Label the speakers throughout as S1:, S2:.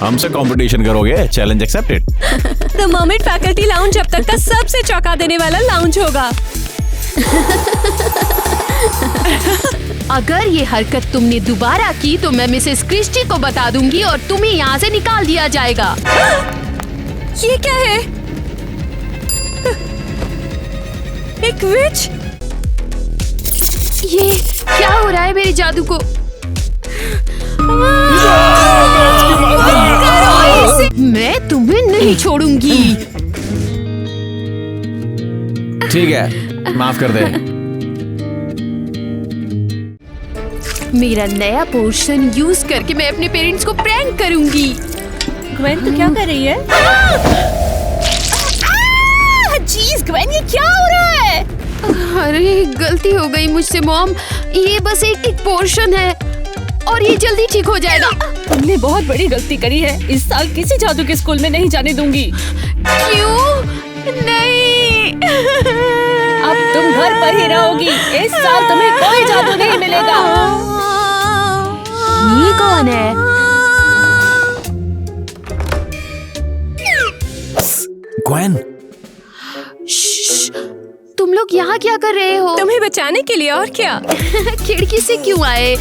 S1: हमसे कंपटीशन करोगे? Challenge accepted.
S2: The mermaid faculty lounge अब तक का सबसे चौंका देने वाला लाउंज होगा।
S3: अगर ये हरकत तुमने दोबारा की तो मैं मिसेस क्रिस्टी को बता दूंगी और तुम्हें यहाँ से निकाल दिया जाएगा।
S2: ये क्या है? एक विच?
S3: ये क्या हो रहा है मेरे जादू को? मैं तुम्हें नहीं छोड़ूंगी।
S1: ठीक है, माफ कर दे।
S3: मेरा नया पोर्शन यूज करके मैं अपने पेरेंट्स को प्रैंक करूंगी।
S2: ग्वेन तो क्या कर रही है? जीज ग्वेन, ये क्या हो रहा है?
S3: अरे गलती हो गई मुझसे मॉम। ये बस एक पोर्शन है और ये जल्दी ठीक हो जाएगा।
S2: तुमने बहुत बड़ी गलती करी है। इस साल किसी जादू के स्कूल में नहीं जाने दूंगी।
S3: क्यों नहीं?
S2: अब तुम घर पर ही रहोगी। इस साल तुम्हें कोई जादू नहीं मिलेगा।
S3: ये कौन है?
S1: ग्वेन,
S3: तुम लोग यहाँ क्या कर रहे हो?
S2: तुम्हें बचाने के लिए, और क्या।
S3: खिड़की से क्यों आए?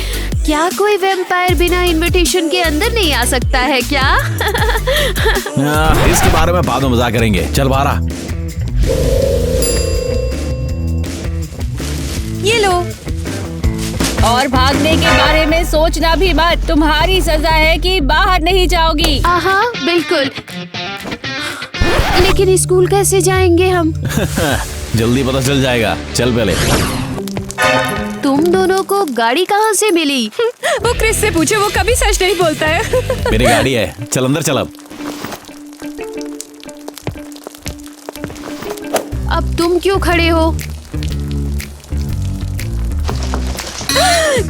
S3: क्या कोई वैम्पायर बिना इनविटेशन के अंदर नहीं आ सकता है क्या?
S1: इसके बारे में बाद में मजाक करेंगे। चल बाहर आ।
S2: ये लो। और भागने के बारे में सोचना भी मत। तुम्हारी सजा है कि बाहर नहीं जाओगी।
S3: हाँ बिल्कुल। लेकिन स्कूल कैसे जाएंगे हम?
S1: जल्दी पता चल जाएगा। चल पहले।
S3: तुम दोनों को गाड़ी कहाँ से मिली?
S2: वो क्रिस से पूछे, वो कभी सच नहीं बोलता है।
S1: मेरी गाड़ी है। चल अंदर चल।
S3: अब तुम क्यों खड़े हो?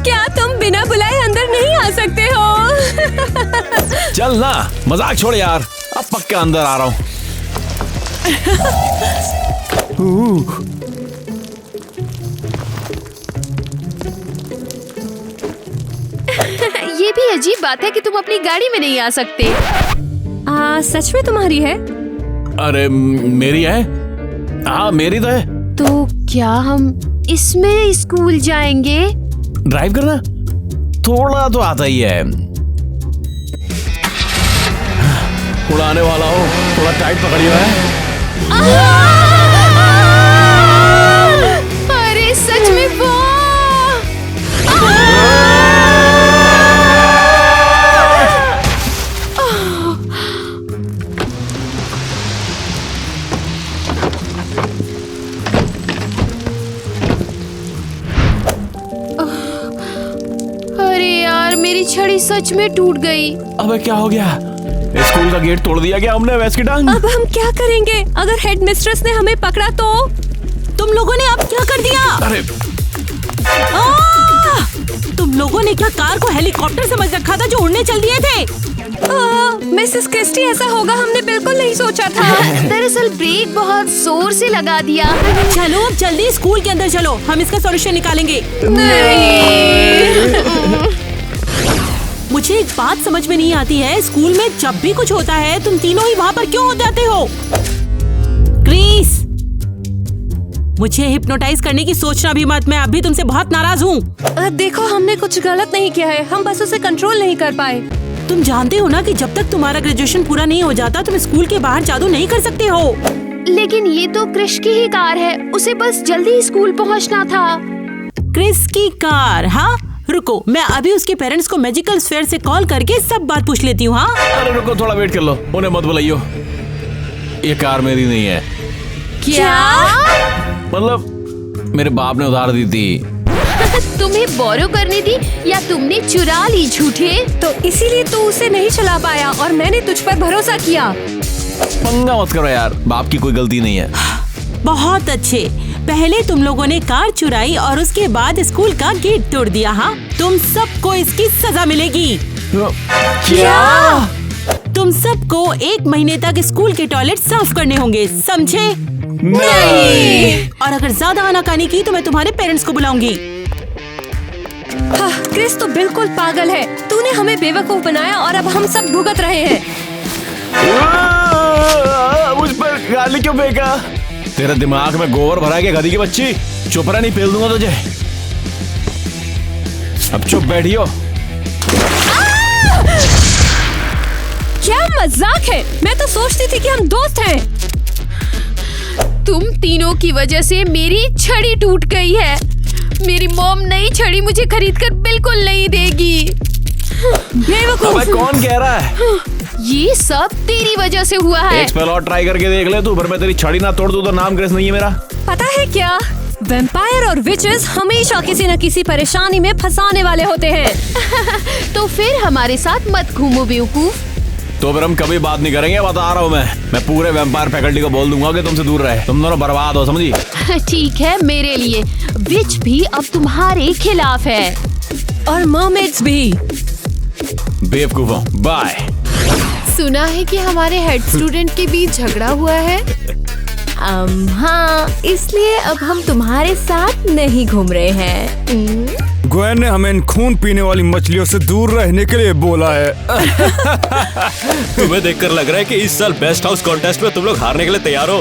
S2: क्या तुम बिना बुलाए अंदर नहीं आ सकते हो?
S1: चल ना, मजाक छोड़ यार। अब पक्का अंदर आ रहा हूँ।
S3: ये भी अजीब बात है कि तुम अपनी गाड़ी में नहीं आ सकते।
S2: सच में तुम्हारी है?
S1: अरे मेरी है। हाँ मेरी तो है।
S3: तो क्या हम इसमें स्कूल जाएंगे?
S1: ड्राइव करना थोड़ा तो आता ही है। उड़ाने वाला हो, थोड़ा टाइट पकड़ियो है।
S3: अरे सच में वो। अरे यार, मेरी छड़ी सच में टूट गई।
S1: अबे क्या हो गया? स्कूल का गेट तोड़ दिया क्या हमने? वैस की टांग।
S2: अब हम क्या करेंगे? अगर हेड मिस्ट्रेस ने हमें पकड़ा तो? तुम लोगों ने अब क्या कर दिया?
S1: अरे
S2: तुम लोगों ने क्या कार को हेलीकॉप्टर समझ रखा था जो उड़ने चल दिए थे? मिसेस क्रिस्टी, ऐसा होगा हमने बिल्कुल नहीं सोचा था।
S3: दरअसल ब्रेक बहुत जोर से लगा दिया।
S2: चलो अब जल्दी स्कूल के अंदर चलो, हम इसका सॉल्यूशन निकालेंगे। मुझे एक बात समझ में नहीं आती है, स्कूल में जब भी कुछ होता है तुम तीनों ही वहाँ पर क्यों हो जाते हो? क्रिस, मुझे हिप्नोटाइज करने की सोचना भी मत। मैं अभी तुमसे बहुत नाराज हूँ। देखो, हमने कुछ गलत नहीं किया है, हम बस उसे कंट्रोल नहीं कर पाए। तुम जानते हो ना कि जब तक तुम्हारा ग्रेजुएशन पूरा नहीं हो जाता तुम स्कूल के बाहर जादू नहीं कर सकते हो।
S3: लेकिन ये तो क्रिश की ही कार है, उसे बस जल्दी स्कूल पहुँचना था।
S2: क्रिस की कार? हाँ रुको, मैं अभी उसके पेरेंट्स को मैजिकल स्फीयर से कॉल करके सब बात पूछ लेती हूँ। हाँ
S1: अरे रुको, थोड़ा वेट कर लो, उन्हें मत बुलाइयो। ये कार मेरी नहीं है।
S2: क्या?
S1: मतलब मेरे बाप ने उधार दी थी।
S3: तुम्हें बोरो करनी थी या तुमने चुरा ली झूठे?
S2: तो इसीलिए तू उसे नहीं चला पाया और मैंने तुझ पर भरोसा किया।
S1: पंगा मत करो यार, बाप की कोई गलती नहीं है।
S2: बहुत अच्छे, पहले तुम लोगों ने कार चुराई और उसके बाद स्कूल का गेट तोड़ दिया। हाँ, तुम सबको इसकी सजा मिलेगी।
S1: क्या?
S2: तुम सबको 1 महीने तक स्कूल के टॉयलेट साफ करने होंगे, समझे?
S1: नहीं।
S2: और अगर ज्यादा आनाकानी की तो मैं तुम्हारे पेरेंट्स को बुलाऊंगी।
S4: हाँ, क्रिस तो बिल्कुल पागल है। तूने हमें बेवकूफ बनाया और अब हम सब भुगत रहे हैं।
S1: मुझ पर गाली क्यों फेंका? तेरे दिमाग में गोबर भरा के गधी की बच्ची। चुप रह, नहीं पेल दूंगा तुझे। अब चुप बैठियो।
S4: क्या मजाक है? मैं तो सोचती थी कि हम दोस्त हैं।
S3: तुम तीनों की वजह से मेरी छड़ी टूट गई है। मेरी मॉम नई छड़ी मुझे खरीद कर बिल्कुल नहीं देगी।
S4: बेवकूफ।
S1: अबे कौन कह रहा है?
S3: ये सब तेरी वजह से हुआ है।
S1: एक स्पेल और ट्राई करके देख ले तू, फिर मैं तेरी छड़ी ना तोड़ दूं तो नाम क्रिस नहीं है मेरा।
S4: पता है क्या, वैम्पायर और विचेस हमेशा किसी न किसी परेशानी में फंसाने वाले होते हैं।
S3: तो फिर हमारे साथ मत घूमो बेवकूफ।
S1: तो फिर हम कभी बात नहीं करेंगे, बता रहा हूँ मैं पूरे वैम्पायर फैकल्टी को बोल दूंगा कि तुमसे दूर रहे। तुम दोनों बर्बाद हो, समझी?
S3: ठीक है, मेरे लिए विच भी अब तुम्हारे खिलाफ है
S4: और मर्मेड्स भी।
S1: बेवकूफों, बाय।
S3: सुना है कि हमारे हेड स्टूडेंट के बीच झगड़ा हुआ है।
S5: हाँ, इसलिए अब हम तुम्हारे साथ नहीं घूम रहे हैं।
S6: ग्वेन ने हमें इन खून पीने वाली मछलियों से दूर रहने के लिए बोला है।
S7: तुम्हें देखकर लग रहा है कि इस साल बेस्ट हाउस कॉन्टेस्ट में तुम लोग हारने के लिए तैयार हो।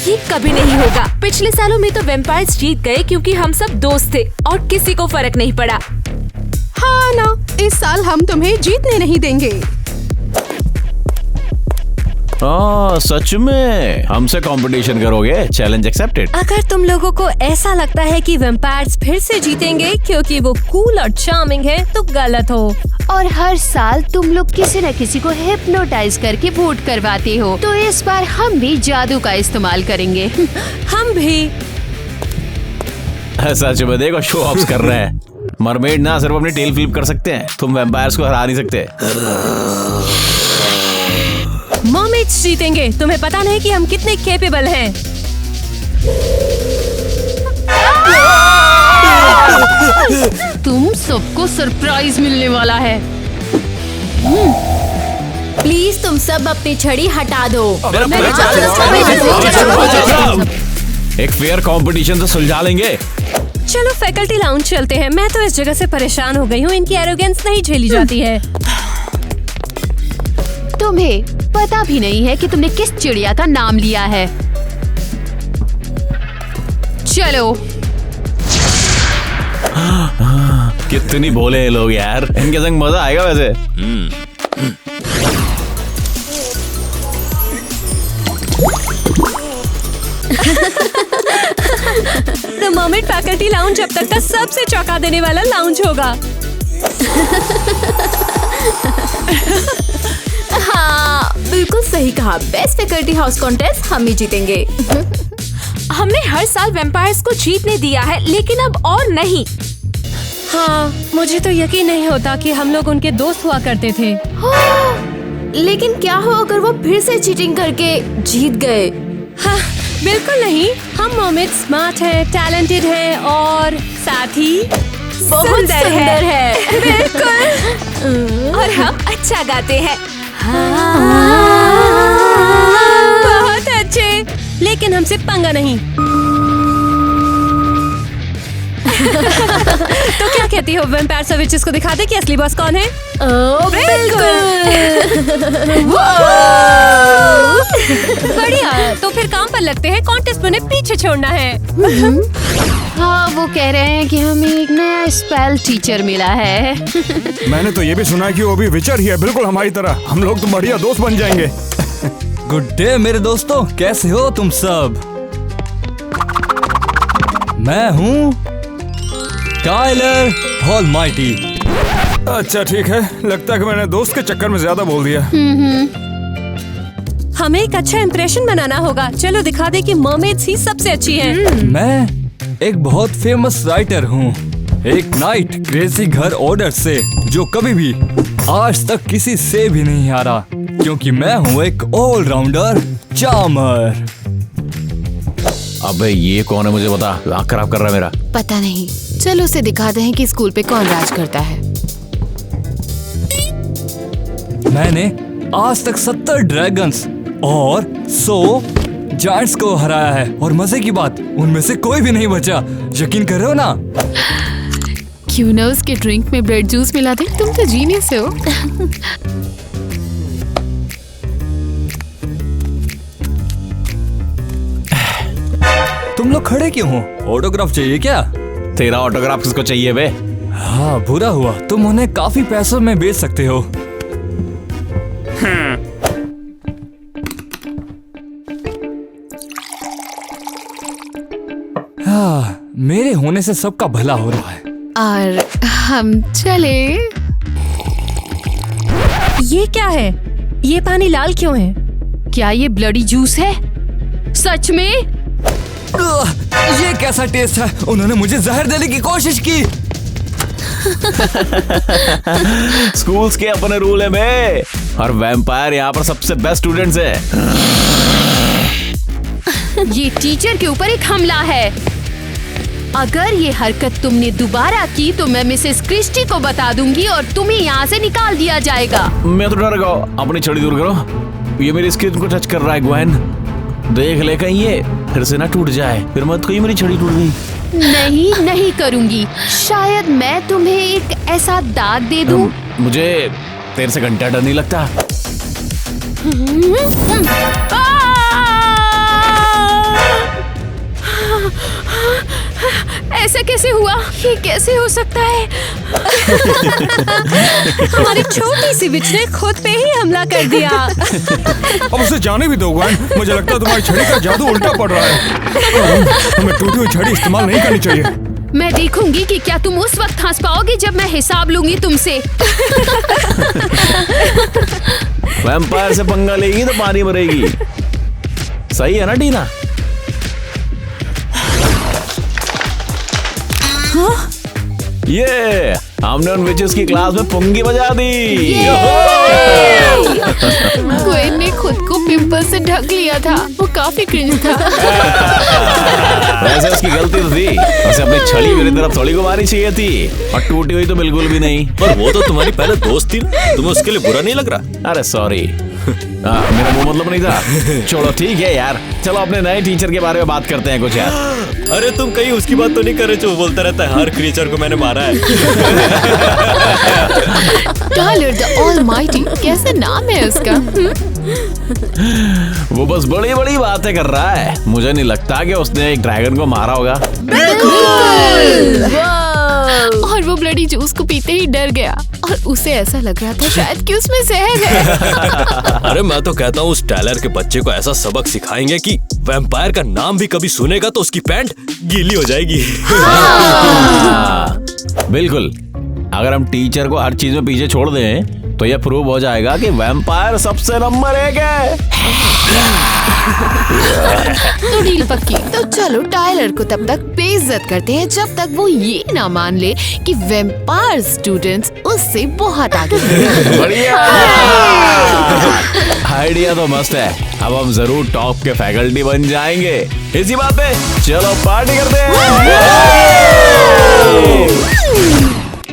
S5: ये कभी नहीं होगा। पिछले सालों में तो वैम्पायर्स जीत गए क्योंकि हम सब दोस्त थे और किसी को फर्क नहीं पड़ा।
S8: हाँ ना, इस साल हम तुम्हें जीतने नहीं देंगे।
S1: सच में हमसे कंपटीशन करोगे? Challenge accepted.
S4: अगर तुम लोगों को ऐसा लगता है कि वैम्पायर्स फिर से जीतेंगे क्योंकि वो कूल और चार्मिंग है, तो गलत हो।
S3: और हर साल तुम लोग किसी न किसी को हिप्नोटाइज करके वोट करवाते हो, तो इस बार हम भी जादू का इस्तेमाल करेंगे।
S4: हम भी।
S1: सच में देखो, शो ऑफ कर रहे हैं। मरमेड ना सिर्फ अपनी टेल फ्लिप कर सकते हैं, तुम वैम्पायर्स को हरा नहीं सकते।
S4: मर्मेड्स जीतेंगे। तुम्हें पता नहीं कि हम कितने कैपेबल हैं।
S3: तुम सबको सरप्राइज मिलने वाला है।
S5: प्लीज तुम सब अपनी छड़ी हटा दो।
S1: एक फेयर कंपटीशन तो सुलझा लेंगे।
S4: चलो फैकल्टी लाउंज चलते हैं। मैं तो इस जगह से परेशान हो गई हूँ। इनकी एरोगेंस नहीं झेली जाती है।
S3: तुम्हें पता भी नहीं है कि तुमने किस चिड़िया का नाम लिया है। चलो।
S1: कितनी भोले हैं लोग यार, इनके संग मजा आएगा वैसे।
S4: द मर्मेड फैकल्टी लाउंज अब तक का सबसे चौंका देने वाला लाउंज होगा।
S5: हाँ, बिल्कुल सही कहा। बेस्ट फैकल्टी हाउस कॉन्टेस्ट हम ही जीतेंगे। हमने हर साल वैम्पायर्स को जीतने दिया है, लेकिन अब और नहीं।
S4: हाँ, मुझे तो यकीन नहीं होता कि हम लोग उनके दोस्त हुआ करते थे।
S5: लेकिन क्या हो अगर वो फिर से चीटिंग करके जीत गए?
S4: हाँ, बिल्कुल नहीं। हम मर्मेड स्मार्ट हैं, टैलेंटेड हैं और साथ ही
S5: बहुत सुंदर है।
S4: बिल्कुल।
S5: और हम अच्छा गाते हैं।
S4: बहुत अच्छे, लेकिन हमसे पंगा नहीं। तो क्या कहती हो, वैम्पायर्स और विचेस को दिखा दे कि असली बॉस कौन है? बढ़िया, तो फिर काम पर लगते हैं। कॉन्टेस्ट में उन्हें पीछे छोड़ना है।
S3: हाँ, वो कह रहे हैं कि हमें एक नया स्पेल टीचर मिला है।
S6: मैंने तो ये भी सुना है कि वो भी विचर ही है, बिल्कुल हमारी तरह। हम लोग तो बढ़िया दोस्त बन जाएंगे।
S9: गुड डे मेरे दोस्तों, कैसे हो तुम सब? मैं हूँ टाइलर ऑलमाइटी।
S6: अच्छा ठीक है, लगता है कि मैंने दोस्त के चक्कर में ज्यादा बोल दिया।
S4: हमें एक अच्छा इंप्रेशन बनाना होगा। चलो दिखा दे कि मर्मेड्स ही सबसे अच्छी हैं।
S9: मैं एक बहुत फेमस राइटर हूँ। एक नाइट क्रेजी घर ऑर्डर से जो कभी भी आज तक किसी से भी नहीं हारा, क्योंकि मैं हूँ एक ऑलराउंडर चार्मर।
S1: अबे ये कौन है, मुझे बता। आँख खराब कर रहा है मेरा।
S3: पता नहीं, चलो उसे दिखाते हैं कि स्कूल पे कौन राज करता है।
S9: मैंने आज तक 70 ड्रैगन्स और 100 जायंट्स को हराया है, और मजे की बात, उनमें से कोई भी नहीं बचा। यकीन कर रहे हो ना?
S8: क्यों ना उसके ड्रिंक में ब्रेड जूस मिला दे। तुम तो जीनियस हो।
S9: तुम लोग खड़े क्यों हो? ऑटोग्राफ चाहिए क्या?
S1: तेरा ऑटोग्राफ किसको चाहिए बे?
S9: हाँ, बुरा हुआ, तुम उन्हें काफी पैसों में बेच सकते हो। हाँ, मेरे होने से सबका भला हो रहा है।
S8: और हम चले।
S4: ये क्या है? ये पानी लाल क्यों है?
S3: क्या ये ब्लडी जूस है? सच में?
S9: ये कैसा टेस्ट है? उन्होंने मुझे जहर देने की कोशिश की।
S1: स्कूल्स के अपने रूल है बे, और वैम्पायर यहाँ पर सबसे बेस्ट स्टूडेंट्स है।
S3: ये टीचर के ऊपर एक हमला है। अगर ये हरकत तुमने दोबारा की तो मैं मिसेस क्रिस्टी को बता दूंगी और तुम्हें यहाँ से निकाल दिया जाएगा।
S1: मैं तो डर गया। अपनी छड़ी दूर करो। ये मेरी स्किन को टच कर रहा है ग्वेन। देख ले कहीं ये फिर से ना टूट जाए। फिर मत कहीं मेरी छड़ी टूट गई।
S3: नहीं करूंगी। शायद मैं तुम्हें एक ऐसा दाग दे दूं।
S1: मुझे तेरे से घंटा डर नहीं लगता।
S3: ऐसा कैसे हुआ? ये कैसे हो सकता है?
S4: हमारी छोटी सी विच ने खुद पे ही हमला कर दिया।
S6: अब उसे जाने भी दो ग्वेन। मुझे लगता है तुम्हारी छड़ी का जादू उल्टा पड़ रहा है। हमें टूटी हुई छड़ी इस्तेमाल नहीं करनी चाहिए।
S3: मैं देखूंगी कि क्या तुम उस वक्त हंस पाओगे जब मैं हिसाब लूंगी तुमसे।
S1: वैम्पायर से पंगा लेगी तो पानी भरेगी। सही है ना टीना? ये हमने उन विचेस की क्लास में पुंगी बजा दी।
S8: ग्वेन ने खुद को पिंपल से ढक लिया था। वो काफी क्रिंज था।
S1: वैसे उसकी गलती तो थी। उसे अपनी छड़ी मेरी तरफ थोड़ी को मारनी चाहिए थी, और टूटी हुई तो बिल्कुल भी नहीं।
S7: पर वो तो तुम्हारी पहले दोस्त थी ना, तुम्हें उसके लिए बुरा नहीं लग रहा?
S1: अरे सॉरी, मेरा वो मतलब नहीं था। छोड़ो ठीक है यार, चलो अपने नए टीचर के बारे में बात करते हैं कुछ यार।
S7: अरे तुम कहीं उसकी बात तो नहीं कर रहे जो बोलता रहता है हर क्रीचर को मैंने मारा है।
S8: टाइलर द ऑलमाइटी, कैसा नाम है उसका?
S1: वो बस बड़ी बड़ी बातें कर रहा है। मुझे नहीं लगता कि उसने एक ड्रैगन को मारा होगा।
S8: और वो ब्लडी जूस को पीते ही डर गया और उसे ऐसा लग रहा था शायद कि उसमें जहर है।
S7: अरे मैं तो कहता हूँ उस टायलर के बच्चे को ऐसा सबक सिखाएंगे कि वैम्पायर का नाम भी कभी सुनेगा तो उसकी पैंट गीली हो जाएगी।
S1: बिल्कुल, अगर हम टीचर को हर चीज में पीछे छोड़ दें तो यह प्रूव हो जाएगा कि वैम्पायर सबसे नंबर 1 है।
S8: तो डील पक्की। तो चलो टाइलर को तब तक बेइज्जत करते हैं जब तक वो ये ना मान ले कि वैम्पायर स्टूडेंट्स उससे बहुत आगे हैं।
S1: बढ़िया आइडिया तो मस्त है। अब हम जरूर टॉप के फैकल्टी बन जाएंगे। इसी बात पे चलो पार्टी करते हैं।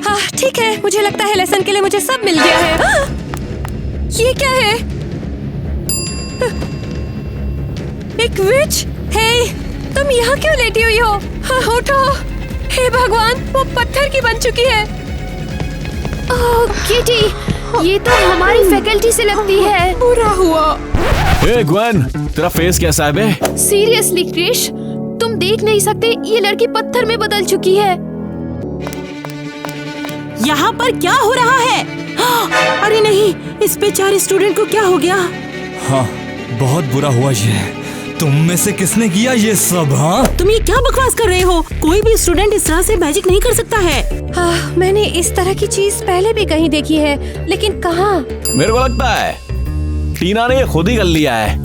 S4: हाँ ठीक है, मुझे लगता है लेसन के लिए मुझे सब मिल गया है। ये क्या है? एक विच? हे, तुम यहाँ क्यों लेटी हुई हो? हाँ, उठो। हे भगवान, वो पत्थर की बन चुकी है।
S3: ओह किटी, ये तो हमारी फैकल्टी से लगती है।
S8: बुरा हुआ।
S1: ए ग्वेन, तेरा फेस कैसा है बे?
S3: सीरियसली क्रिश, तुम देख नहीं सकते ये लड़की पत्थर में बदल चुकी है।
S2: यहाँ पर क्या हो रहा है? अरे नहीं, इस बेचारे स्टूडेंट को क्या हो गया?
S9: हाँ, बहुत बुरा हुआ ये। तुम में से किसने किया ये सब? हाँ,
S2: तुम ये क्या बकवास कर रहे हो? कोई भी स्टूडेंट इस तरह से मैजिक नहीं कर सकता है।
S4: हाँ, मैंने इस तरह की चीज पहले भी कहीं देखी है, लेकिन कहाँ?
S1: मेरे को लगता है टीना ने ये खुद ही कर लिया है।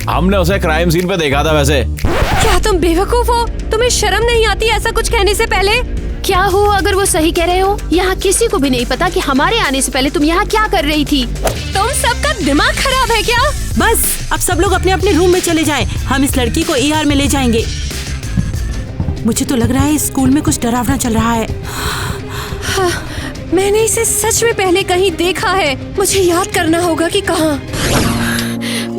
S1: हमने उसे क्राइम सीन पे देखा था। वैसे
S4: क्या तुम बेवकूफ हो? तुम्हें शर्म नहीं आती ऐसा कुछ कहने से पहले?
S3: क्या हो अगर वो सही कह रहे हो? यहाँ किसी को भी नहीं पता कि हमारे आने से पहले तुम यहाँ क्या कर रही थी।
S4: तुम सबका दिमाग खराब है क्या?
S2: बस अब सब लोग अपने अपने रूम में चले जाएं। हम इस लड़की को ER में ले जाएंगे। मुझे तो लग रहा है स्कूल में कुछ डरावना चल रहा है।
S4: हाँ, मैंने इसे सच में पहले कहीं देखा है। मुझे याद करना होगा कि कहाँ।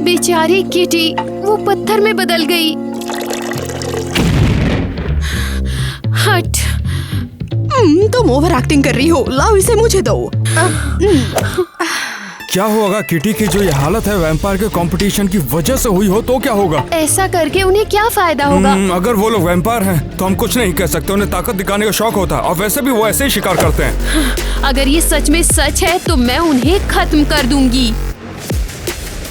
S3: बेचारी किटी, वो पत्थर में बदल गई। हट।
S4: तुम ओवर एक्टिंग कर रही हो, लाओ इसे मुझे दो।
S6: क्या होगा किटी की जो ये हालत है वैम्पायर के कंपटीशन की वजह से हुई हो तो क्या होगा?
S3: ऐसा करके उन्हें क्या फायदा होगा?
S6: अगर वो लोग वैम्पायर हैं तो हम कुछ नहीं कह सकते, उन्हें ताकत दिखाने का शौक होता है और वैसे भी वो ऐसे ही शिकार करते हैं।
S3: अगर ये सच में सच है तो मैं उन्हें खत्म कर दूंगी।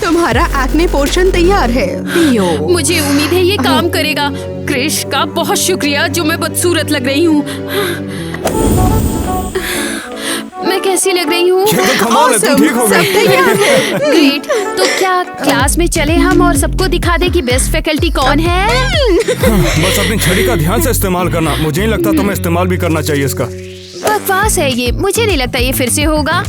S4: तुम्हारा एक्ने पोर्शन तैयार है, पियो।
S3: मुझे उम्मीद है ये काम करेगा। क्रिश का बहुत शुक्रिया, जो मैं बदसूरत लग रही हूँ। मैं कैसी लग रही हूँ?
S6: कमाल है, तुम ठीक हो गई।
S3: ग्रेट। तो क्या क्लास में चले हम और सबको दिखा दे कि बेस्ट फैकल्टी कौन है?
S6: बस अपनी छड़ी का ध्यान से इस्तेमाल करना। मुझे नहीं लगता तुम्हें इस्तेमाल भी करना चाहिए इसका।
S3: बकवास है ये, मुझे नहीं लगता ये फिर से होगा।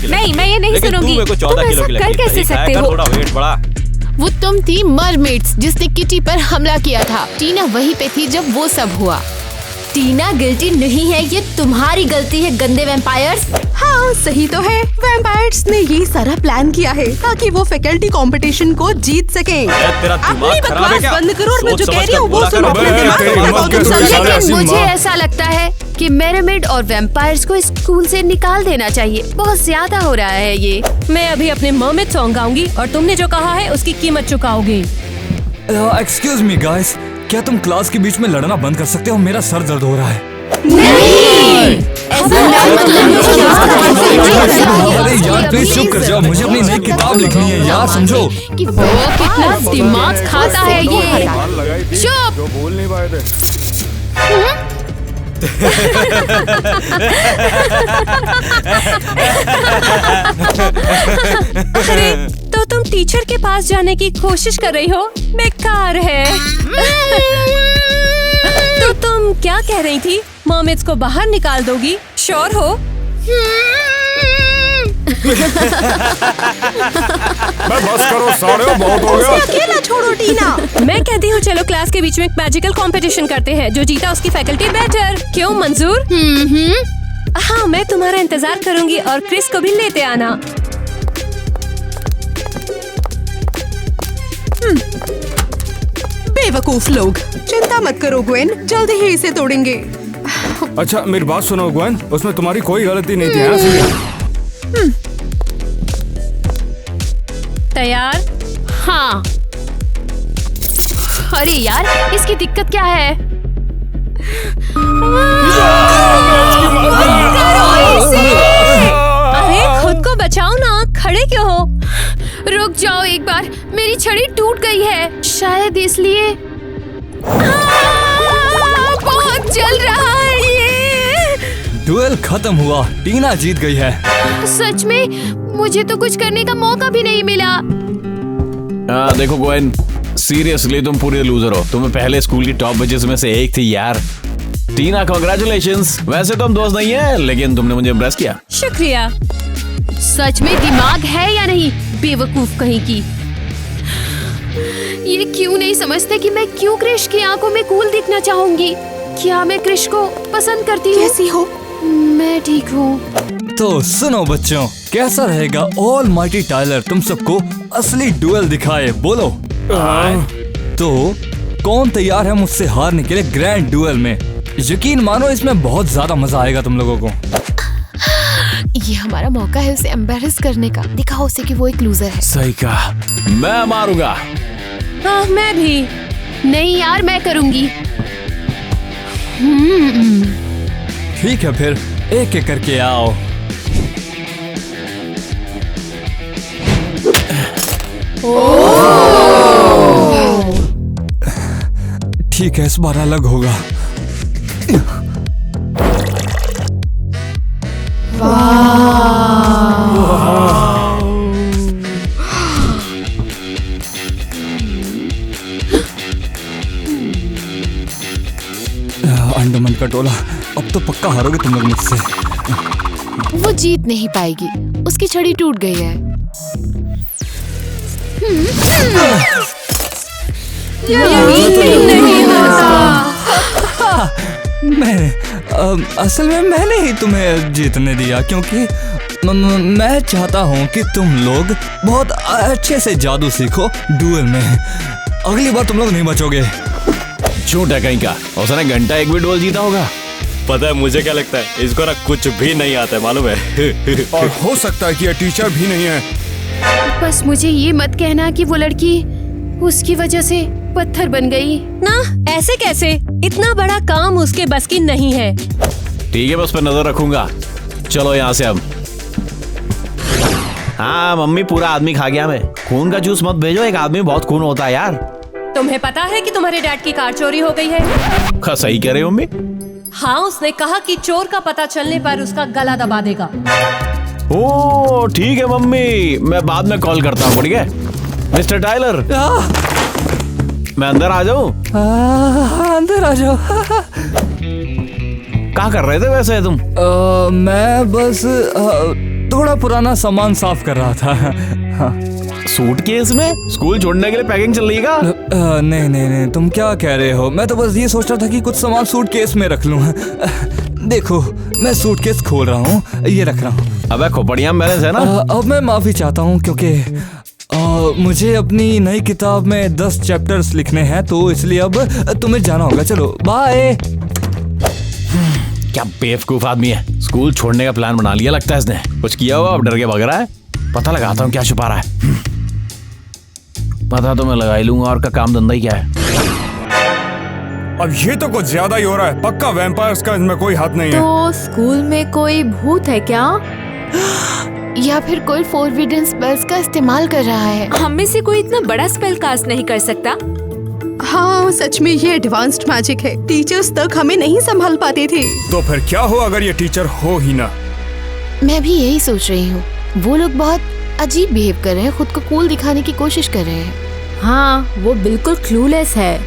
S5: नहीं, मैं ये नहीं सुनूंगी। तुम ऐसा कर कैसे सकते हो?
S8: वो तुम थी मरमेड्स जिसने किटी पर हमला किया था। टीना वहीं पे थी जब वो सब हुआ।
S5: टीना गिल्टी नहीं है, ये तुम्हारी गलती है, गंदे वैम्पायर्स।
S4: हाँ सही तो है, वैम्पायर्स ने ये सारा प्लान किया है ताकि वो फैकल्टी कंपटीशन को जीत सके।
S7: तेरा दिमाग खराब है क्या?
S4: बंद करो और मैं जो
S7: सोच
S4: कह रही हूँ वो
S7: समझ
S4: सुनो।
S7: कर
S4: अपने दिमाग को लगाओ, तुम समझे?
S3: लेकिन मुझे ऐसा लगता है कि मेरेमिड और वैम्पायर्स को स्कूल से निकाल देना चाहिए। बहुत ज्यादा हो रहा है ये।
S10: मैं अभी अपने मर्मेड सॉन्ग गाऊंगी और तुमने जो कहा है उसकी कीमत चुकाओगे।
S9: एक्सक्यूज मी गाइस, क्या तुम क्लास के बीच में लड़ना बंद कर सकते हो? मेरा सर दर्द हो रहा है। अरे यार प्लीज चुप कर जाओ, मुझे अपनी नई किताब लिखनी है यार, समझो।
S3: कि वो कितना दिमाग खाता है ये। चुप।
S6: बोल नहीं पाए थे।
S10: अरे तो तुम टीचर के पास जाने की कोशिश कर रही हो? बेकार है। तो तुम क्या कह रही थी? मर्मेड्स को बाहर निकाल दोगी? श्योर हो?
S6: बस करो साड़ियों, बहुत हो गया।
S4: अकेला छोड़ो टीना।
S10: मैं कहती हूँ चलो क्लास के बीच में एक मैजिकल कंपटीशन करते हैं, जो जीता उसकी फैकल्टी बेटर। क्यों मंजूर? हाँ, मैं तुम्हारा इंतजार करूंगी और क्रिस को भी लेते आना।
S4: बेवकूफ लोग। चिंता मत करो ग्वेन, जल्दी ही इसे तोड़ेंगे।
S6: अच्छा मेरी बात सुनो ग्वेन, उसमें तुम्हारी कोई गलती नहीं थी। हाँ?
S10: तैयार?
S3: हाँ। अरे यार, इसकी दिक्कत क्या है?
S10: अरे खुद को बचाओ ना, खड़े क्यों हो?
S3: रुक जाओ एक बार, मेरी छड़ी टूट गई है, शायद इसलिए। बहुत जल रहा है ये।
S9: डुएल खत्म हुआ, टीना जीत गई है।
S3: सच में? मुझे तो कुछ करने का मौका भी नहीं मिला।
S1: देखो गोयन, सीरियसली तुम पूरे लूजर हो। तुम्हें पहले स्कूल की टॉप बचेस में से एक थी यार। टीना कांग्रेचुलेशंस। वैसे तो हम दोस्त नहीं है, लेकिन तुमने मुझे इम्प्रेस किया।
S10: शुक्रिया।
S3: सच में दिमाग है या नहीं, बेवकूफ कहीं की। ये क्यों नहीं समझते कि मैं क्यों क्रिश की आंखों में कूल दिखना चाहूंगी? क्या मैं क्रिश को पसंद करती हूँ?
S4: कैसी हो?
S3: मैं ठीक हूँ।
S9: तो सुनो बच्चों, कैसा रहेगा ऑलमाइटी टाइलर तुम सबको असली डुएल दिखाए? बोलो। तो कौन तैयार है मुझसे हारने के लिए ग्रैंड डुएल में? यकीन मानो इसमें बहुत ज्यादा मजा आएगा तुम लोगों को।
S8: ये हमारा मौका है उसे एम्बैरेस करने का। दिखाओ उसे कि वो एक लूजर है।
S1: सही कहा, मैं मारूंगा।
S10: हाँ, मैं भी।
S3: नहीं यार, मैं करूंगी।
S9: ठीक है फिर, एक एक करके आओ। ठीक है, इस बार अलग होगा। अंडमान का टोला, अब तो पक्का हारोगे तुम लोग मुझसे।
S8: वो जीत नहीं पाएगी, उसकी छड़ी टूट गई है।
S9: मैं असल में मैंने ही तुम्हें जीतने दिया, क्योंकि मैं चाहता हूँ कि तुम लोग बहुत अच्छे से जादू सीखो डुएल में। अगली बार तुम लोग नहीं बचोगे।
S1: झूठ है कहीं का, उसने घंटा एक भी डुएल जीता होगा।
S7: पता है मुझे क्या लगता है, इसको ना कुछ भी नहीं आता है, मालूम है।
S6: और हो सकता है कि ये टीचर भी नहीं है।
S3: बस मुझे ये मत कहना कि वो लड़की उसकी वजह से पत्थर बन गई।
S10: ना, ऐसे कैसे? इतना बड़ा काम उसके बस की नहीं है।
S1: ठीक है, बस पे नजर रखूंगा। चलो यहाँ से अब। हाँ मम्मी, पूरा आदमी खा गया मैं। खून का जूस मत भेजो, एक आदमी में बहुत खून होता है यार।
S10: तुम्हें पता है कि तुम्हारे डैड की कार चोरी हो गई है?
S1: सही कह रहे हो मम्मी।
S10: हाँ, उसने कहा कि चोर का पता चलने पर उसका गला दबा देगा।
S1: ओ ठीक है मम्मी, मैं बाद में कॉल करता हूँ। ठीक है मिस्टर टाइलर, मैं अंदर आ जाऊँ?
S9: अंदर आ जाओ।
S1: क्या कर रहे थे वैसे तुम?
S9: मैं बस थोड़ा पुराना सामान साफ कर रहा था। हाँ।
S1: सूटकेस में स्कूल छोड़ने के लिए पैकिंग चल रही है क्या?
S9: नहीं, तुम क्या कह रहे हो? मैं तो बस ये सोच रहा था कि कुछ सामान सूटकेस में रख लूं। देखो, मैं सूटकेस खोल रहा हूँ, ये रख रहा हूँ।
S1: अबे खोपड़िया बैलेंस है ना?
S9: अब मैं माफी चाहता हूँ क्योंकि मुझे अपनी नई किताब में 10 चैप्टर्स लिखने हैं, तो इसलिए अब तुम्हें जाना होगा। चलो बाय।
S1: क्या बेवकूफ आदमी है, स्कूल छोड़ने का प्लान बना लिया लगता है इसने। कुछ किया हुआ, अब डर के भाग रहा है। पता लगाता हूँ क्या छुपा रहा है। पता तो मैं लगा ही लूंगा, और का काम धंधा ही क्या है।
S6: अब ये तो कुछ ज्यादा ही हो रहा है। पक्का वैम्पायर्स का इसमें कोई हाथ नहीं है।
S5: तो स्कूल में कोई भूत है क्या?
S8: या फिर कोई फोरबिडन स्पेल्स का इस्तेमाल कर रहा है।
S5: हम में से कोई इतना बड़ा स्पेल कास्ट नहीं कर सकता।
S4: हाँ, सच में ये एडवांस्ड मैजिक है। टीचर्स तक हमें नहीं संभाल पाते थे।
S6: तो फिर क्या हो अगर ये टीचर हो ही ना?
S8: मैं भी यही सोच रही हूँ। वो लोग बहुत अजीब बिहेव कर रहे हैं, खुद को कूल दिखाने की कोशिश कर रहे हैं।
S5: हाँ, वो बिल्कुल क्लूलेस है।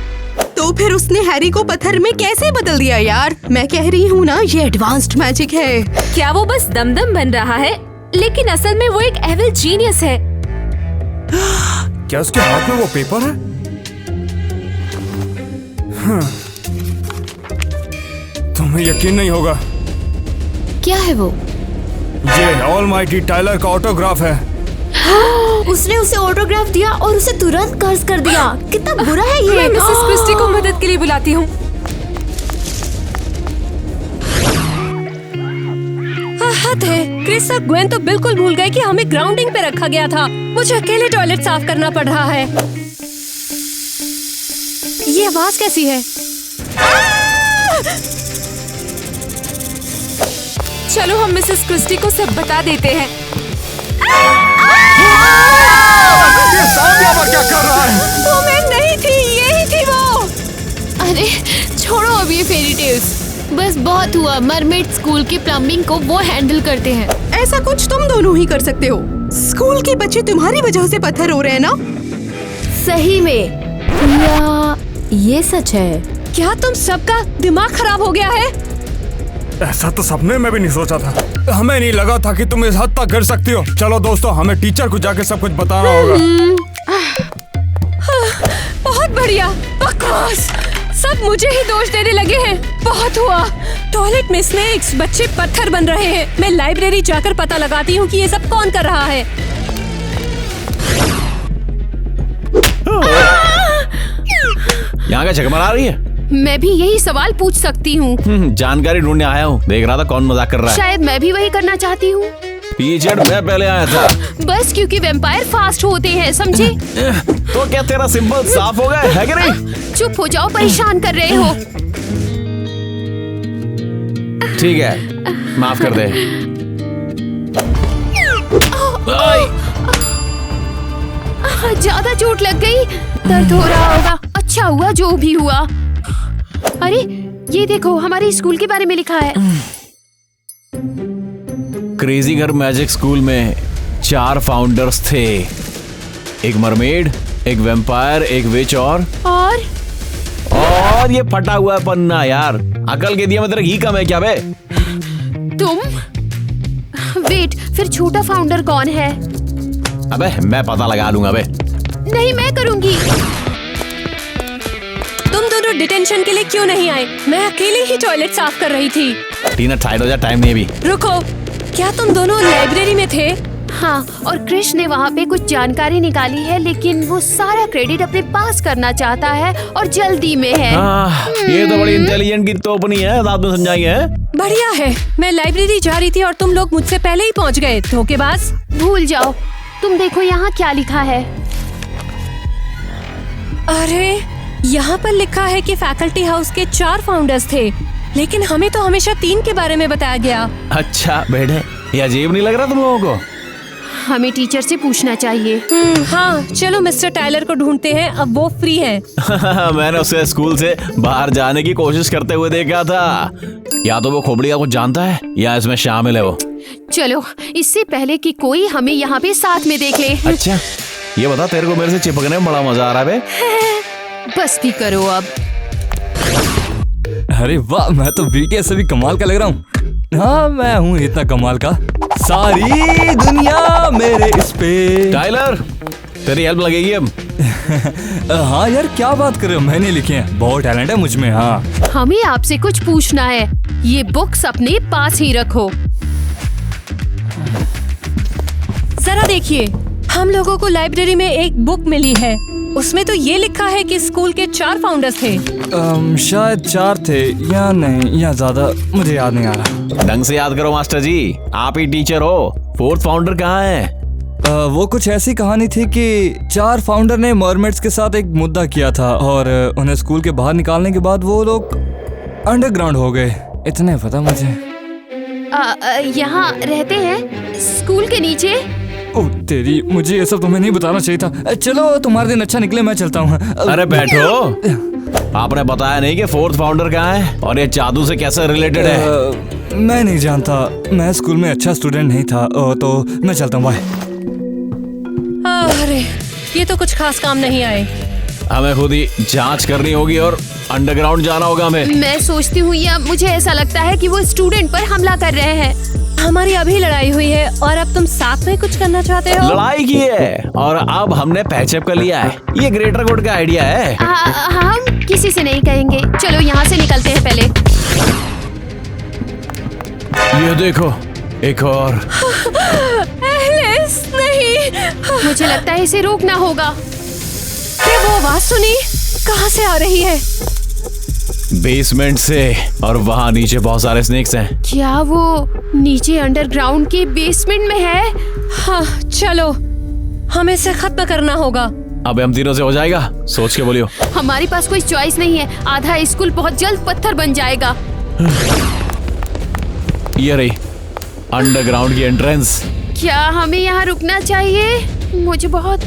S4: तो फिर उसने हैरी को पत्थर में कैसे बदल दिया यार? मैं कह रही हूँ ना, ये एडवांस्ड मैजिक है।
S5: क्या वो बस दमदम बन रहा है? लेकिन असल में वो एक एविल जीनियस है।
S6: क्या उसके हाथ में वो पेपर है? तुम्हें यकीन नहीं होगा,
S8: क्या है वो?
S6: ये ऑलमाइटी टाइलर का ऑटोग्राफ है।
S5: उसने उसे ऑटोग्राफ दिया और उसे तुरंत कर्ज कर दिया। कितना बुरा है ये।
S4: मैं मिसेस क्रिस्टी को मदद के लिए बुलाती हूँ।
S10: हद है, क्रिस और ग्वेन तो बिल्कुल भूल गए कि हमें ग्राउंडिंग पे रखा गया था। मुझे अकेले टॉयलेट साफ करना पड़ रहा है। ये आवाज कैसी है?
S5: चलो हम मिसेस क्रिस्टी को सब बता देते हैं।
S6: ये सांप यहाँ पर क्या कर रहा है?
S4: वो मैं नहीं थी, यही थी वो।
S8: अरे छोड़ो अब ये फेरी टेल्स। बस बहुत हुआ। मरमेड स्कूल की प्लम्बिंग को वो हैंडल करते हैं।
S4: ऐसा कुछ तुम दोनों ही कर सकते हो। स्कूल के बच्चे तुम्हारी वजह से पत्थर हो रहे हैं ना?
S5: सही में, या ये सच है?
S10: क्या तुम सबका दिमाग खराब हो गया है?
S6: ऐसा तो सपने में भी नहीं सोचा था। हमें नहीं लगा था कि तुम इस हद तक गिर सकती हो। चलो दोस्तों, हमें टीचर को जाके सब कुछ बताना होगा।
S10: बहुत बढ़िया। बकवास, सब मुझे ही दोष देने लगे हैं। बहुत हुआ। टॉयलेट में स्नेक्स, बच्चे पत्थर बन रहे हैं। मैं लाइब्रेरी जाकर पता लगाती हूँ कि ये सब कौन कर रहा है।
S1: यहाँ का चकमरा रही है।
S3: मैं भी यही सवाल पूछ सकती हूँ।
S1: जानकारी ढूंढने आया हूँ। देख रहा था कौन मजाक कर रहा है।
S3: शायद मैं भी वही करना चाहती हूँ।
S1: टीचर मैं पहले आया था।
S3: बस क्योंकि वैम्पायर फास्ट होते हैं, समझे?
S1: तो क्या तेरा सिंबल साफ हो गया है कि नहीं?
S3: चुप हो जाओ, परेशान कर रहे हो।
S1: ठीक है, माफ कर दे।
S3: ज्यादा चोट लग गई, दर्द हो रहा होगा। अच्छा हुआ जो भी हुआ। अरे ये देखो, हमारे स्कूल के बारे में लिखा है।
S1: क्रेजी घर मैजिक स्कूल में 4 फाउंडर्स थे। एक मरमेड, एक वैम्पायर, एक विच और ये फटा हुआ है पन्ना। यार अकल के दिया में तेरा घी कम है क्या बे?
S3: तुम वेट, फिर छोटा फाउंडर कौन है?
S1: अबे मैं पता लगा लूंगा बे।
S3: नहीं, मैं करूंगी।
S10: तुम दोनों डिटेंशन के लिए क्यों नहीं आए? मैं अकेले ही टॉयलेट साफ कर रही थी।
S1: टीना टाइट हो जा, टाइम नहीं है अभी।
S10: रुको, क्या तुम दोनों लाइब्रेरी में थे?
S3: हाँ, और कृष ने वहाँ पे कुछ जानकारी निकाली है, लेकिन वो सारा क्रेडिट अपने पास करना चाहता है और जल्दी में है।
S1: ये तो बड़ी इंटेलिजेंट की तोपनी है, रात में समझाई है।
S10: बढ़िया है, मैं लाइब्रेरी जा रही थी और तुम लोग मुझसे पहले ही पहुँच गए। धोखेबाज।
S3: भूल जाओ, तुम देखो यहाँ क्या लिखा है।
S10: अरे यहाँ पर लिखा है कि फैकल्टी हाउस के 4 फाउंडर्स थे, लेकिन हमें तो हमेशा 3 के बारे में बताया गया।
S1: अच्छा बेटे, ये अजीब नहीं लग रहा तुम लोगों को?
S3: हमें टीचर से पूछना चाहिए।
S10: हाँ, चलो मिस्टर टाइलर को ढूंढते हैं, अब वो फ्री हैं।
S1: मैंने उसे स्कूल से बाहर जाने की कोशिश करते हुए देखा था। या तो वो खोपड़िया कुछ जानता है या इसमें शामिल है वो।
S3: चलो, इससे पहले कि कोई हमें यहाँ पे साथ में देख ले।
S1: अच्छा, ये बता, तेरे को मेरे से चिपकने में बड़ा मजा आ रहा है बे?
S3: बस भी करो अब।
S9: अरे वाह, मैं तो बीटीएस से भी कमाल का लग रहा हूँ। हाँ, मैं हूँ इतना कमाल का, सारी दुनिया मेरे इस पे।
S1: टाइलर, तेरी हेल्प लगेगी अब।
S9: हाँ यार, क्या बात कर रहे हो, मैंने लिखे हैं, बहुत टैलेंट है मुझ में। हाँ,
S3: हमें आपसे कुछ पूछना है, ये बुक्स अपने पास ही रखो।
S10: जरा देखिए, हम लोगों को लाइब्रेरी में एक बुक मिली है, उसमें तो ये लिखा है कि स्कूल के 4 फाउंडर्स थे।
S9: शायद 4 थे या नहीं, या ज्यादा, मुझे याद नहीं आ रहा।
S1: ढंग से याद करो मास्टर जी, आप ही टीचर हो। 4th फाउंडर कहाँ है?
S9: वो कुछ ऐसी कहानी थी कि 4 फाउंडर ने मरमेड्स के साथ एक मुद्दा किया था और उन्हें स्कूल के बाहर निकालने के बाद वो लोग अंडरग्राउंड हो गए, इतने पता मुझे।
S3: यहाँ रहते हैं स्कूल के नीचे।
S9: ओ तेरी, मुझे ये सब तुम्हें नहीं बताना चाहिए था। चलो, तुम्हारा दिन अच्छा निकले, मैं चलता हूँ।
S1: अरे बैठो, आपने बताया नहीं कि 4th फाउंडर कहाँ है और ये जादू से कैसे रिलेटेड है?
S9: मैं नहीं जानता, मैं स्कूल में अच्छा स्टूडेंट नहीं था, तो मैं चलता हूँ, बाय।
S10: अरे ये तो कुछ खास काम नहीं आए।
S1: हमें खुद ही जांच करनी होगी और अंडरग्राउंड जाना होगा हमें।
S3: मैं सोचती हूँ, या मुझे ऐसा लगता है कि वो स्टूडेंट पर हमला कर रहे हैं।
S10: हमारी अभी लड़ाई हुई है और अब तुम साथ में कुछ करना चाहते हो?
S1: लड़ाई की है और अब हमने पैचअप कर लिया है। ये ग्रेटर गुड का आइडिया है।
S3: हम किसी से नहीं कहेंगे। चलो यहाँ से निकलते हैं पहले।
S1: ये देखो, एक और।
S10: एलिस, नहीं।
S3: मुझे लगता है इसे रोकना होगा।
S10: क्या वो आवाज सुनी? कहाँ से आ रही है?
S1: बेसमेंट से, और वहाँ नीचे बहुत सारे स्नेक्स हैं।
S3: क्या वो नीचे अंडरग्राउंड के बेसमेंट में है?
S10: हाँ, चलो, हमें इसे खत्म करना होगा।
S1: अब हम तीनों से हो जाएगा, सोच के बोलियो।
S3: हमारे पास कोई चॉइस नहीं है, आधा स्कूल बहुत जल्द पत्थर बन जाएगा।
S1: ये रही अंडरग्राउंड की एंट्रेंस।
S3: क्या हमें यहाँ रुकना चाहिए? मुझे बहुत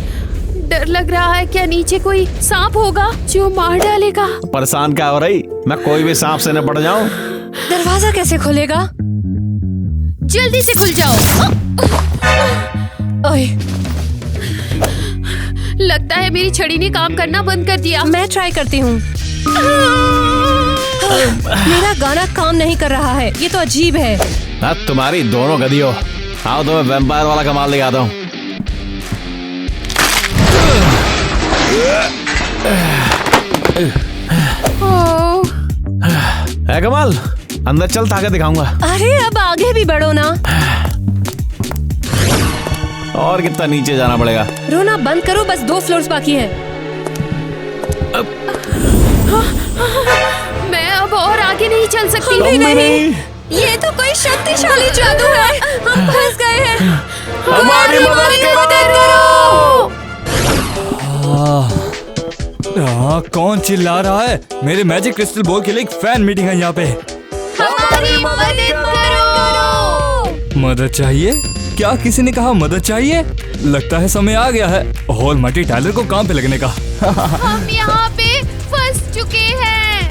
S3: डर लग रहा है। क्या नीचे कोई सांप होगा जो मार डालेगा?
S1: परेशान क्या हो रही? मैं कोई भी सांप से न पड़ जाऊं?
S10: दरवाजा कैसे खुलेगा?
S3: जल्दी से खुल जाओ।
S10: ओए,
S3: लगता है मेरी छड़ी ने काम करना बंद कर दिया।
S10: मैं ट्राई करती हूँ। मेरा गाना काम नहीं कर रहा है, ये तो अजीब है।
S1: हाँ, तुम्हारी दोनों गधी हो। आओ तो मैं वैम्पायर वाला कमाल दिखाता हूँ। है कमाल, अंदर चल, ताकत दिखाऊंगा।
S10: अरे अब आगे भी बढ़ो ना।
S1: और कितना नीचे जाना पड़ेगा?
S10: रोना बंद करो, बस 2 फ्लोर्स बाकी है।
S3: मैं अब और आगे नहीं चल सकती।
S10: नहीं, ये तो कोई शक्तिशाली जादू है। हम फंस गए हैं।
S1: हमारी मदद करो।
S9: कौन चिल्ला रहा है? मेरे मैजिक क्रिस्टल बॉल के लिए एक फैन मीटिंग है यहाँ पे।
S3: हमारी मदद करो।
S9: मदद चाहिए? क्या किसी ने कहा मदद चाहिए? लगता है समय आ गया है हॉल मटी टाइलर को काम पे लगने का।
S3: हम यहाँ पे फंस चुके हैं।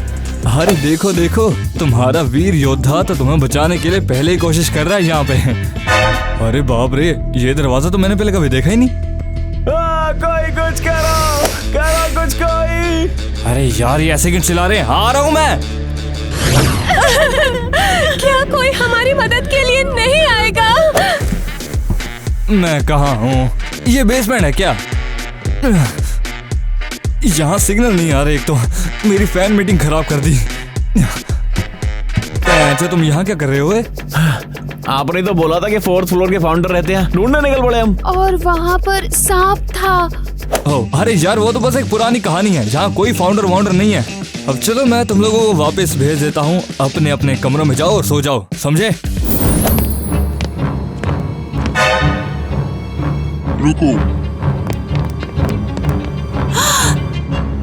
S9: अरे देखो देखो, तुम्हारा वीर योद्धा तो तुम्हें बचाने के लिए पहले ही कोशिश कर रहा है यहाँ पे। अरे बाप रे, ये दरवाजा तो मैंने पहले कभी देखा ही नहीं।
S1: कोई कुछ करो, करो कुछ कोई।
S9: अरे यार, ये ऐसे क्यों चिल्ला रहे हैं? आ रहा हूँ मैं।
S10: क्या कोई हमारी मदद के लिए नहीं आएगा?
S9: मैं कहाँ हूँ? ये बेसमेंट है क्या? यहाँ सिग्नल नहीं आ रहे। एक तो मेरी फैन मीटिंग खराब कर दी। अच्छा, तुम यहाँ क्या कर रहे हो?
S1: आपने तो बोला था कि 4th फ्लोर के फाउंडर रहते हैं, ढूंढने निकल पड़े हम।
S3: और वहाँ पर सांप था।
S9: ओह, अरे यार वो तो बस एक पुरानी कहानी है जहाँ कोई फाउंडर वाउंडर नहीं है। अब चलो मैं तुम लोगों को वापस भेज देता हूँ, अपने अपने कमरों में जाओ और सो जाओ, समझे?
S11: रुको,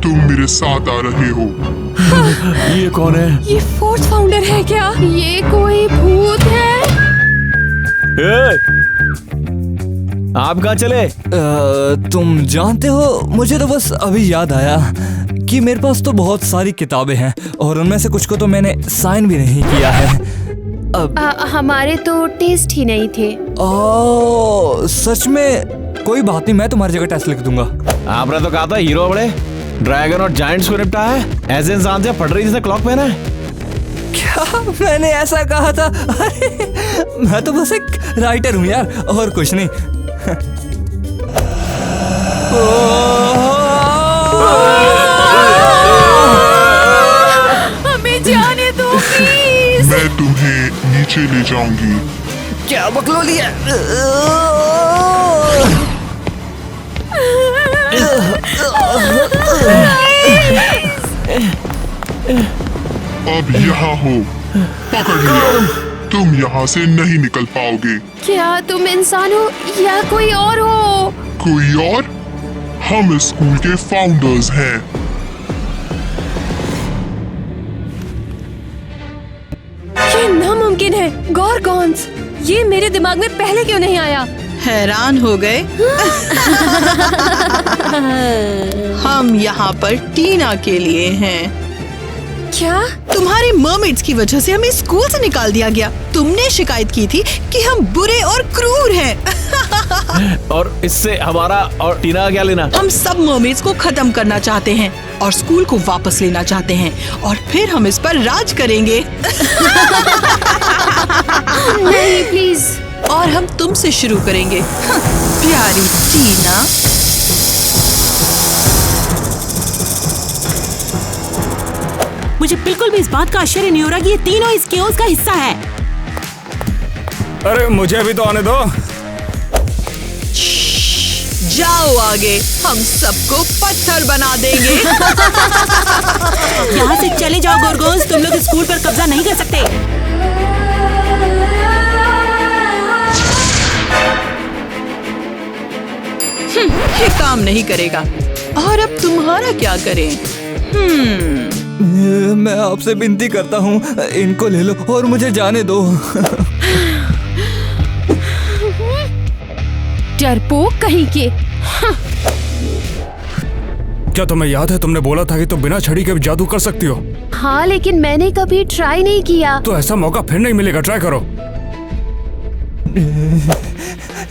S11: तुम मेरे साथ आ रहे हो।
S1: ये कौन है?
S10: ये 4th फाउंडर है क्या?
S3: ये कोई भूत है?
S1: आप कहाँ चले?
S9: तुम जानते हो, मुझे तो बस अभी याद आया कि मेरे पास तो बहुत सारी किताबें हैं और उनमें से कुछ को तो मैंने साइन भी नहीं किया है। अब
S3: हमारे तो टेस्ट ही नहीं थे।
S9: सच में? कोई बात नहीं, मैं तुम्हारी जगह टेस्ट लिख दूंगा।
S1: आपने तो कहा था हीरो बड़े ड्रैगन और जायंट्स को निपटा है, ऐसे इंसान से फट रही जिसने क्लॉक पहना है।
S9: क्या मैंने ऐसा कहा था? अरे मैं तो बस एक राइटर हूँ यार, और कुछ नहीं।
S3: हमें जाने दो प्लीज।
S11: मैं तुम्हें नीचे ले जाऊंगी।
S9: क्या बकलोली है?
S11: अब यहाँ हो, पकड़ लिया। तुम यहाँ से नहीं निकल पाओगे।
S3: क्या तुम इंसान हो या कोई और हो?
S11: कोई और? हम इस स्कूल के फाउंडर्स हैं।
S10: ये नामुमकिन है। गॉर्गॉन्स, ये मेरे दिमाग में पहले क्यों नहीं आया?
S12: हैरान हो गए? हम यहाँ पर टीना के लिए हैं।
S10: क्या?
S12: तुम्हारी मर्मेड्स की वजह से हमें स्कूल से निकाल दिया गया। तुमने शिकायत की थी कि हम बुरे और क्रूर हैं।
S1: और इससे हमारा और टीना का क्या लेना?
S12: हम सब मर्मेड्स को खत्म करना चाहते हैं और स्कूल को वापस लेना चाहते हैं और फिर हम इस पर राज करेंगे।
S3: नहीं प्लीज।
S12: और हम तुमसे शुरू करेंगे, प्यारी टीना।
S2: मुझे बिल्कुल भी इस बात का आश्चर्य नहीं हो रहा कि ये तीनों इस केओस का हिस्सा है।
S6: अरे मुझे भी तो आने दो।
S12: जाओ आगे, हम सबको पत्थर बना देंगे।
S2: यहाँ से चले जाओ गोर्गोन्स, तुम लोग स्कूल पर कब्जा नहीं कर सकते।
S12: ये काम नहीं करेगा। और अब तुम्हारा क्या करें?
S9: मैं आपसे विनती करता हूँ, इनको ले लो और मुझे जाने दो।
S3: डरपोक कहीं के।
S6: क्या तुम्हें याद है तुमने बोला था कि तुम बिना छड़ी के भी जादू कर सकती हो?
S3: हाँ, लेकिन मैंने कभी ट्राई नहीं किया।
S6: तो ऐसा मौका फिर नहीं मिलेगा, ट्राई करो।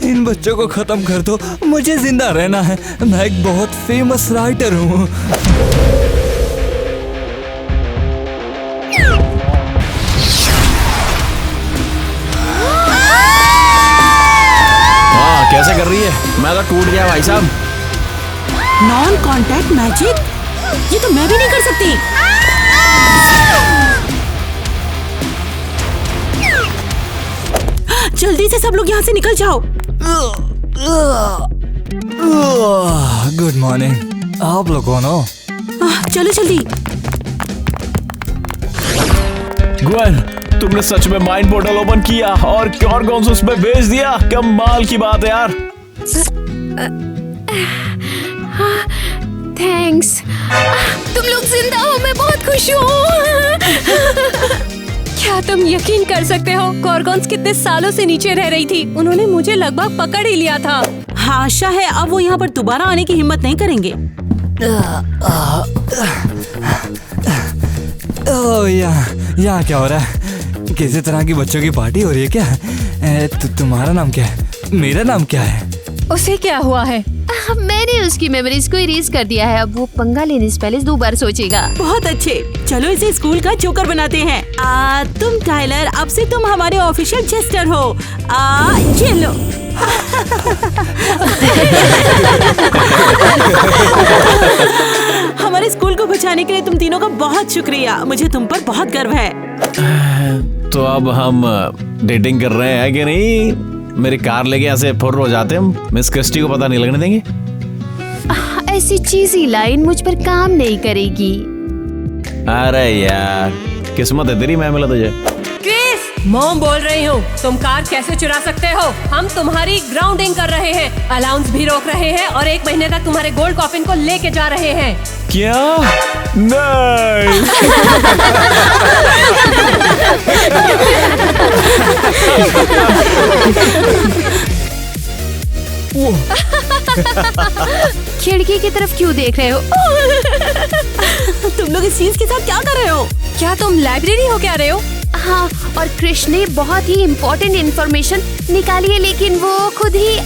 S9: इन बच्चों को खत्म कर दो, मुझे जिंदा रहना है। मैं एक बहुत फेमस राइटर हूँ।
S1: हाँ, कैसे कर रही है? मैं तो टूट गया भाई साहब।
S2: नॉन कॉन्टैक्ट मैजिक, ये तो मैं भी नहीं कर सकती। जल्दी से सब लोग यहाँ से निकल जाओ।
S9: गुड मॉर्निंग, आप लोग कौन हो?
S2: चलो जल्दी।
S1: ग्वेन, तुमने सच में माइंड पोर्टल ओपन किया और गॉर्गॉन्स उसमें भेज दिया। कमाल की बात है यार।
S3: थैंक्स। तुम लोग जिंदा हो, मैं बहुत खुश हूँ।
S10: क्या तुम यकीन कर सकते हो, गॉर्गॉन्स कितने सालों से नीचे रह रही थी। उन्होंने मुझे लगभग पकड़ ही लिया था।
S2: हाँ, आशा है अब वो यहाँ पर दोबारा आने की हिम्मत नहीं करेंगे।
S9: यहाँ क्या हो रहा है? किसी तरह की बच्चों की पार्टी हो रही है क्या? तुम्हारा नाम क्या है? मेरा नाम क्या है?
S10: उसे क्या हुआ है?
S3: मैंने उसकी मेमोरीज को इरेज कर दिया है। अब वो पंगा लेने से पहले 2 बार सोचेगा।
S2: बहुत अच्छे, चलो इसे स्कूल का जोकर बनाते हैं। तुम टाइलर, अब से तुम हमारे ऑफिशियल जेस्टर हो। ये लो। हमारे स्कूल को बचाने के लिए तुम तीनों का बहुत शुक्रिया। मुझे तुम पर बहुत गर्व है।
S1: तो अब हम डेटिंग कर रहे हैं कि नहीं? मेरी कार लेके ऐसे फुर्र हो जाते हम, मिस क्रिस्टी को पता नहीं लगने देंगे।
S3: ऐसी चीजी लाइन मुझ पर काम नहीं करेगी।
S1: अरे यार, किस्मत है तेरी, मैं मिला तुझे।
S10: क्रिस, मॉम बोल रही हूँ, तुम कार कैसे चुरा सकते हो? हम तुम्हारी ग्राउंडिंग कर रहे हैं, अलाउंस भी रोक रहे हैं और 1 महीने तक तुम्हारे गोल्ड कॉफिन को लेके जा रहे हैं।
S1: क्या? नहीं।
S3: खिड़की की तरफ क्यों देख रहे हो?
S2: तुम लोग इस चीज के साथ क्या कर रहे हो?
S10: क्या तुम लाइब्रेरी हो क्या रहे हो?
S3: हाँ, और कृष्ण ने बहुत ही इम्पोर्टेंट इन्फॉर्मेशन निकाली है, लेकिन वो खुद ही